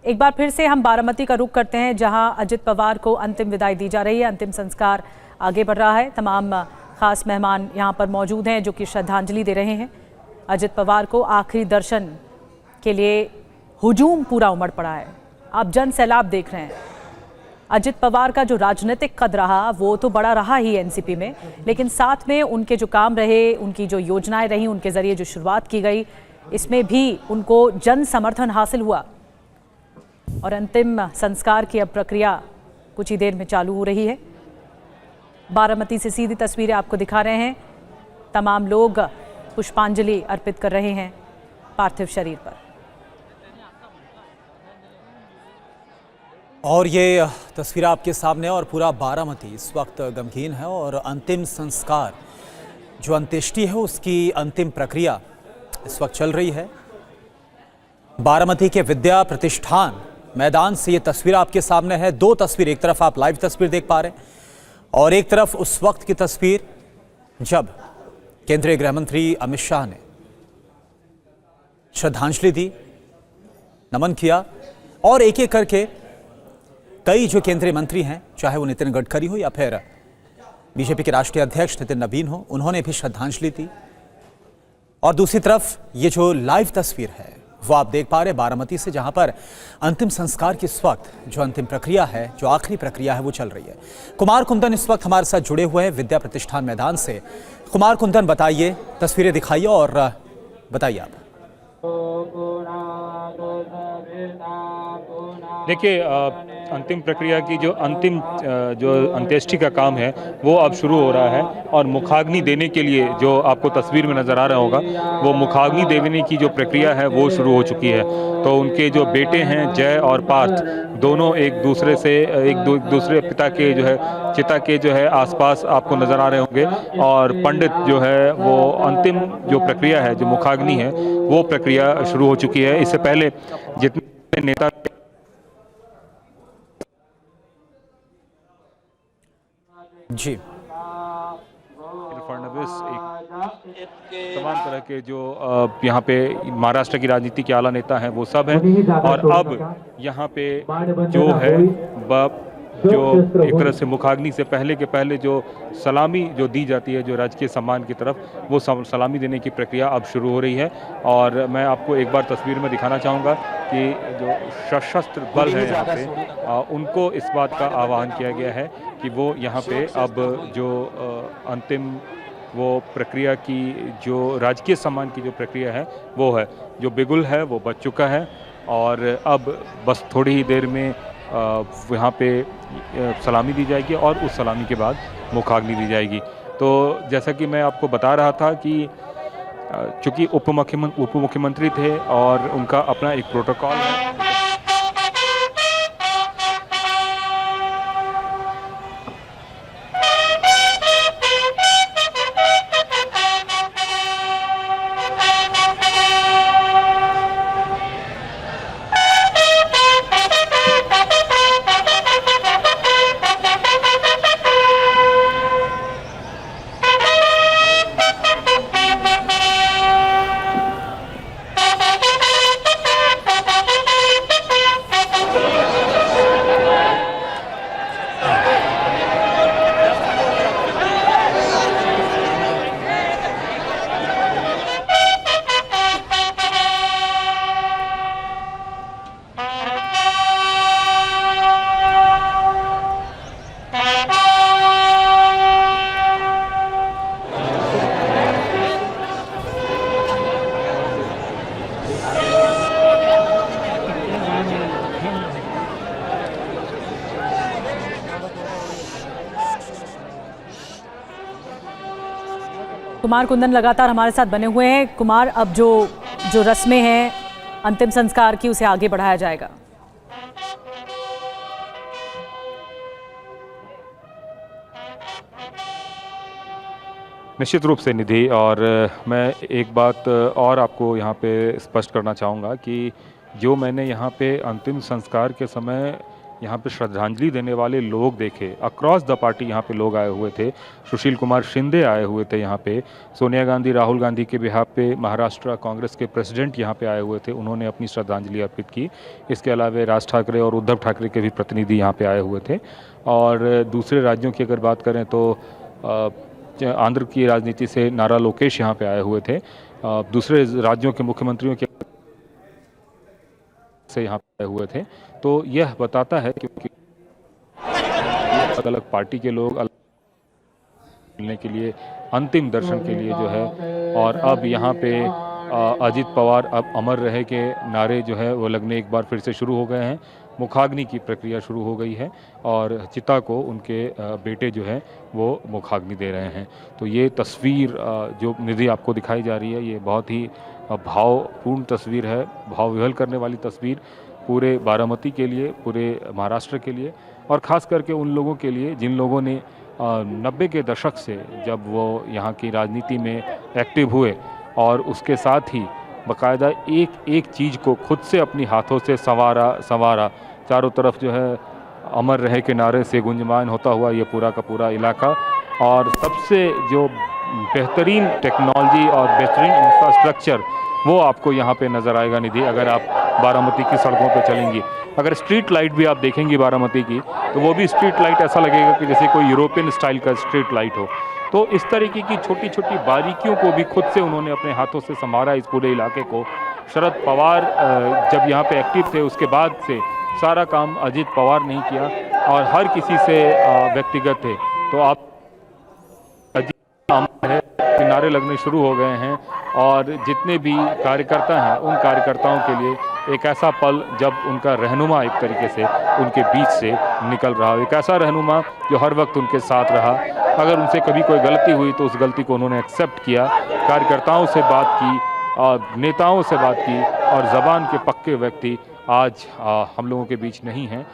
एक बार फिर से हम बारामती का रुख करते हैं, जहां अजित पवार को अंतिम विदाई दी जा रही है। अंतिम संस्कार आगे बढ़ रहा है। तमाम खास मेहमान यहां पर मौजूद हैं जो कि श्रद्धांजलि दे रहे हैं। अजित पवार को आखिरी दर्शन के लिए हुजूम पूरा उमड़ पड़ा है। आप जन सैलाब देख रहे हैं। अजित पवार का जो राजनीतिक कद रहा वो तो बड़ा रहा ही एनसीपी में, लेकिन साथ में उनके जो काम रहे, उनकी जो योजनाएं रही, उनके जरिए जो शुरुआत की गई, इसमें भी उनको जन समर्थन हासिल हुआ। और अंतिम संस्कार की अब प्रक्रिया कुछ ही देर में चालू हो रही है। बारामती से सीधी तस्वीरें आपको दिखा रहे हैं। तमाम लोग पुष्पांजलि अर्पित कर रहे हैं पार्थिव शरीर पर। और ये तस्वीर आपके सामने, और पूरा बारामती इस वक्त गमगीन है। और अंतिम संस्कार, जो अंत्येष्टि है, उसकी अंतिम प्रक्रिया इस वक्त चल रही है। बारामती के विद्या प्रतिष्ठान मैदान से ये तस्वीर आपके सामने है। दो तस्वीर, एक तरफ आप लाइव तस्वीर देख पा रहे हैं और एक तरफ उस वक्त की तस्वीर जब केंद्रीय गृह मंत्री अमित शाह ने श्रद्धांजलि दी, नमन किया। और एक एक करके कई जो केंद्रीय मंत्री हैं, चाहे वो नितिन गडकरी हो या फिर बीजेपी के राष्ट्रीय अध्यक्ष नितिन नवीन हो, उन्होंने भी श्रद्धांजलि दी। और दूसरी तरफ ये जो लाइव तस्वीर है वो आप देख पा रहे हैं बारामती से, जहां पर अंतिम संस्कार की इस वक्त जो अंतिम प्रक्रिया है, जो आखिरी प्रक्रिया है, वो चल रही है। कुमार कुंदन इस वक्त हमारे साथ जुड़े हुए हैं विद्या प्रतिष्ठान मैदान से। कुमार कुंदन, बताइए, तस्वीरें दिखाइए और बताइए आप। देखिए, अंतिम प्रक्रिया की जो अंत्येष्टि का काम है वो अब शुरू हो रहा है। और मुखाग्नि देने के लिए, जो आपको तस्वीर में नज़र आ रहा होगा, वो मुखाग्नि देने की जो प्रक्रिया है वो शुरू हो चुकी है। तो उनके जो बेटे हैं जय और पार्थ, दोनों एक दूसरे पिता के जो है चिता के जो है आसपास आपको नज़र आ रहे होंगे। और पंडित जो है वो अंतिम जो प्रक्रिया है, जो मुखाग्नि है, वो प्रक्रिया शुरू हो चुकी है। इससे पहले जितने नेता जी, फडणवीस, तमाम तरह के जो यहाँ पे महाराष्ट्र की राजनीति के आला नेता हैं वो सब हैं। और अब यहाँ पे जो है जो एक तरह से मुखाग्नि से पहले के पहले जो सलामी जो दी जाती है, जो राजकीय सम्मान की तरफ, वो सलामी देने की प्रक्रिया अब शुरू हो रही है। और मैं आपको एक बार तस्वीर में दिखाना चाहूँगा कि जो सशस्त्र बल है यहाँ पे, उनको इस बात का आह्वान किया गया है कि वो यहाँ पे अब जो अंतिम वो प्रक्रिया की, जो राजकीय सम्मान की जो प्रक्रिया है वो है, जो बिगुल है वो बच चुका है। और अब बस थोड़ी ही देर में यहाँ पे सलामी दी जाएगी और उस सलामी के बाद मुखाग्नि दी जाएगी। तो जैसा कि मैं आपको बता रहा था कि चूँकि उप मुख्यमंत्री थे और उनका अपना एक प्रोटोकॉल है। कुमार कुंदन लगातार हमारे साथ बने हुए हैं। कुमार, अब जो रस्में हैं अंतिम संस्कार की, उसे आगे बढ़ाया जाएगा। निश्चित रूप से निधि, और मैं एक बात और आपको यहाँ पे स्पष्ट करना चाहूँगा कि जो मैंने यहाँ पे अंतिम संस्कार के समय यहाँ पे श्रद्धांजलि देने वाले लोग देखे, अक्रॉस द पार्टी यहाँ पे लोग आए हुए थे। सुशील कुमार शिंदे आए हुए थे यहाँ पे, सोनिया गांधी राहुल गांधी के बिहाफ पे महाराष्ट्र कांग्रेस के प्रेसिडेंट यहाँ पे आए हुए थे, उन्होंने अपनी श्रद्धांजलि अर्पित की। इसके अलावा राज ठाकरे और उद्धव ठाकरे के भी प्रतिनिधि यहाँ पे आए हुए थे। और दूसरे राज्यों की अगर बात करें तो आंध्र की राजनीति से नारा लोकेश यहाँ पे आए हुए थे। दूसरे राज्यों के मुख्यमंत्रियों के से यहाँ पे आए हुए थे। तो यह बताता है कि अलग अलग पार्टी के लोग मिलने के लिए, अंतिम दर्शन के लिए जो है, और अब यहाँ पे अजित पवार अब अमर रहे के नारे जो है वो लगने एक बार फिर से शुरू हो गए हैं। मुखाग्नि की प्रक्रिया शुरू हो गई है और चिता को उनके बेटे जो है वो मुखाग्नि दे रहे हैं। तो ये तस्वीर जो निधि आपको दिखाई जा रही है, ये बहुत ही भावपूर्ण तस्वीर है, भाव विह्वल करने वाली तस्वीर पूरे बारामती के लिए, पूरे महाराष्ट्र के लिए, और ख़ास करके उन लोगों के लिए जिन लोगों ने 90 के दशक से जब वो यहाँ की राजनीति में एक्टिव हुए और उसके साथ ही बाकायदा एक एक चीज़ को खुद से अपनी हाथों से संवारा। चारों तरफ जो है अमर रहे के नारे से गुंजमान होता हुआ ये पूरा का पूरा इलाका, और सबसे जो बेहतरीन टेक्नोलॉजी और बेहतरीन इंफ्रास्ट्रक्चर वो आपको यहाँ पे नज़र आएगा निधि, अगर आप बारामती की सड़कों पे चलेंगी। अगर स्ट्रीट लाइट भी आप देखेंगी बारामती की, तो वो भी स्ट्रीट लाइट ऐसा लगेगा कि जैसे कोई यूरोपियन स्टाइल का स्ट्रीट लाइट हो। तो इस तरीके की छोटी छोटी बारीकियों को भी खुद से उन्होंने अपने हाथों से संवारा इस पूरे इलाके को। शरद पवार जब यहाँ पे एक्टिव थे उसके बाद से सारा काम अजित पवार ने किया और हर किसी से व्यक्तिगत थे। तो आप है किनारे लगने शुरू हो गए हैं, और जितने भी कार्यकर्ता हैं उन कार्यकर्ताओं के लिए एक ऐसा पल जब उनका रहनुमा एक तरीके से उनके बीच से निकल रहा, एक ऐसा रहनुमा जो हर वक्त उनके साथ रहा। अगर उनसे कभी कोई गलती हुई तो उस गलती को उन्होंने एक्सेप्ट किया, कार्यकर्ताओं से बात की और नेताओं से बात की, और ज़बान के पक्के व्यक्ति आज हम लोगों के बीच नहीं हैं।